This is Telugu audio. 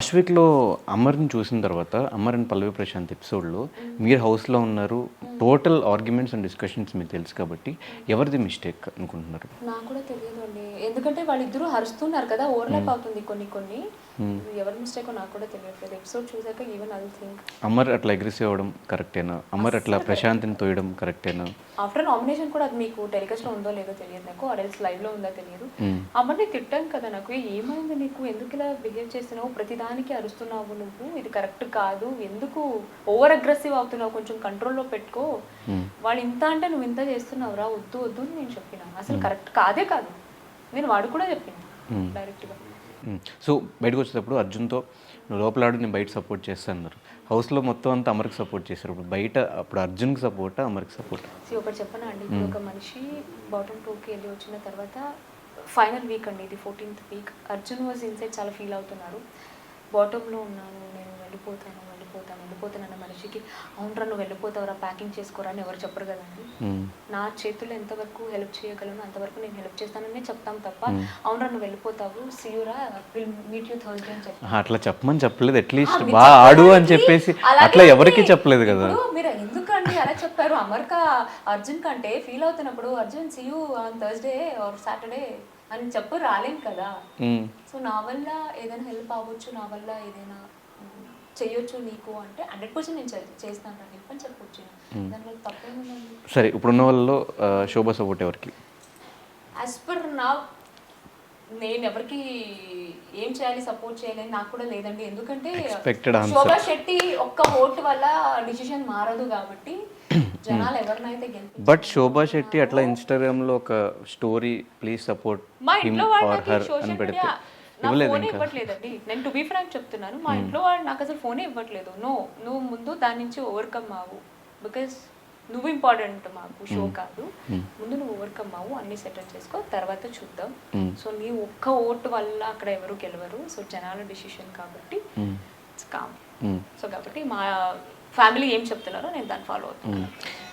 ఫస్ట్ వీక్‌లో 'అమర్‌ని' చూసిన తర్వాత 'అమర్ అండ్ పల్లవి ప్రశాంత్' ఎపిసోడ్‌లో మీరు హౌస్‌లో ఉన్నారు. టోటల్ ఆర్గ్యుమెంట్స్ అండ్ డిస్కషన్స్ మీకు తెలుసు కాబట్టి ఎవరిది మిస్టేక్ అనుకుంటున్నారు? నాకు కూడా తెలియదండి. ఎందుకంటే వాళ్ళిద్దరూ అరుస్తున్నారు కదా! ఓవర్‌లాప్ అవుతుంది కొన్ని కొన్ని. ఇది ఎవరి మిస్టేకో నాకు కూడా తెలియట్లేదు. ఎపిసోడ్ చూసాక even I will think. Amar అట్లా అగ్రెసివ్ అవ్వడం కరెక్టేనా? అమర్ అట్లా అస్సలు ప్రశాంత్‌ని తోయడం కరెక్టేనా? ఆఫ్టర్ నామినేషన్ కూడా అది మీకు టెలికాస్ట్‌లో ఉందో లేదో తెలియదు నాకు. ఆర్ ఎల్స్ లైవ్‌లో ఉందో తెలియదు. హ్మ్. అమ్మని తిట్టాను కదా నాకు. ఏమైంది నీకు? ఎందుకు ఇలా బిహేవ్ చేస్తున్నావు? ప్రతిదానికి అరుస్తున్నావు నువ్వు. ఇది కరెక్ట్ కాదు. ఎందుకు ఓవర్ అగ్రెసివ్ అవుతున్నావు? కొంచెం కంట్రోల్‌లో పెట్టుకో. వాళ్ళు ఇంత అంటే నువ్వు ఇంత చేస్తున్నావురా వద్దు వద్దు అని నేను చెప్పిన. అసలు కరెక్ట్ కాదే కాదు. నేను వాడు కూడా చెప్పిన డైరెక్ట్‌గా. సో బయటకు వచ్చేటప్పుడు అర్జున్‌తో "నువ్వు లోపల ఆడు, నేను బయట సపోర్ట్ చేస్తా" అన్నారు. హౌస్‌లో మొత్తం అంతా అమర్‌కి సపోర్ట్ చేశారు. ఇప్పుడు బయట అప్పుడు అర్జున్‌కి సపోర్టా? అమర్‌కి సపోర్టా? ఒకటి చెప్పనా అండి, ఇప్పుడు ఒక మనిషి బాటమ్ టూకి వెళ్ళి వచ్చిన తర్వాత ఫైనల్ వీక్ అండి, ఇది 14th week. Arjun was inside చాలా ఫీల్ అవుతున్నారు. బాటంలో ఉన్నాను, నేను వెళ్ళిపోతాను వెళ్ళిపోతాను వెళ్ళిపోతాను అన్న మనిషికి అవునరా నువ్వు వెళ్ళిపోతావురా ప్యాకింగ్ చేసుకోరా అని ఎవరు చెప్పరు కదండి. నా చేతుల్లో ఎంతవరకు హెల్ప్ చేయగలను అంతవరకు నేను హెల్ప్ చేస్తానని చెప్తాం తప్ప అవునరా నువ్వు వెళ్ళిపోతావు సీయురా విల్ మీట్ యూ థర్స్డే అని చెప్తాను. అట్లా చెప్పమని చెప్పలేదు. అట్లీస్ట్ బాగా ఆడు అని చెప్పేసి అట్లా ఎవరికి చెప్పలేదు కదా. మీరు ఎందుకండి అలా చెప్పారు? అమర్కా అర్జున్ కంటే ఫీల్ అవుతున్నప్పుడు Arjun see you on Thursday or Saturday అని చెప్పు రాలేం కదా. సో నా వల్ల ఏదైనా హెల్ప్ అవ్వచ్చు, నా వల్ల ఏదైనా చెయ్యొచ్చు నీకు అంటే 100% నేను చేస్తాను హెల్ప్ అని చెప్పొచ్చు. దానివల్ల తప్పేముందండి? సరే, ఇప్పుడున్న వాళ్ళలో శోభ సపోర్ట్ ఎవరికి? యాజ్ పర్ నా నేను ఎవరికి ఏం చేయాలి సపోర్ట్ చేయాలని నాకు కూడా లేదండి. ఎందుకంటే Expected answer. శోభా శెట్టి ఒక్క ఓటు వల్ల డిసిషన్ మారదు కాబట్టి జనాలు ఎవరినైతే బట్ శోభా శెట్టి అట్లా ఇన్స్టాగ్రామ్లో ఒక స్టోరీ ప్లీజ్ సపోర్ట్ మా హిమ్ ఇంట్లో ఆర్ వాడు హర్ అని సోషల్ పెడితే మీడియా నా ఇవ్వలేదు ఫోనే ఇంకా. ఇవ్వట్లేదండి. నేను టు బీ ఫ్రాంక్ చెప్తున్నాను, మా ఇంట్లో వాడు నాకు అసలు ఫోనే ఇవ్వట్లేదు. నువ్వు ముందు దాని నుంచి ఓవర్కమ్ అవ్వు, బికాస్ నువ్వు ఇంపార్టెంట్ మాకు, షో కాదు. ముందు నువ్వు ఓవర్కమ్ అవ్వు, అన్ని సెటిల్ చేసుకో, తర్వాత చూద్దాం. సో నీ ఒక్క ఓటు వల్ల అక్కడ ఎవరు గెలవరు. సో జనాల డిసిషన్ కాబట్టి ఇట్స్ కామ్. సో కాబట్టి మా ఫ్యామిలీ ఏం చెప్తున్నారో నేను దాన్ని ఫాలో అవుతున్నాను.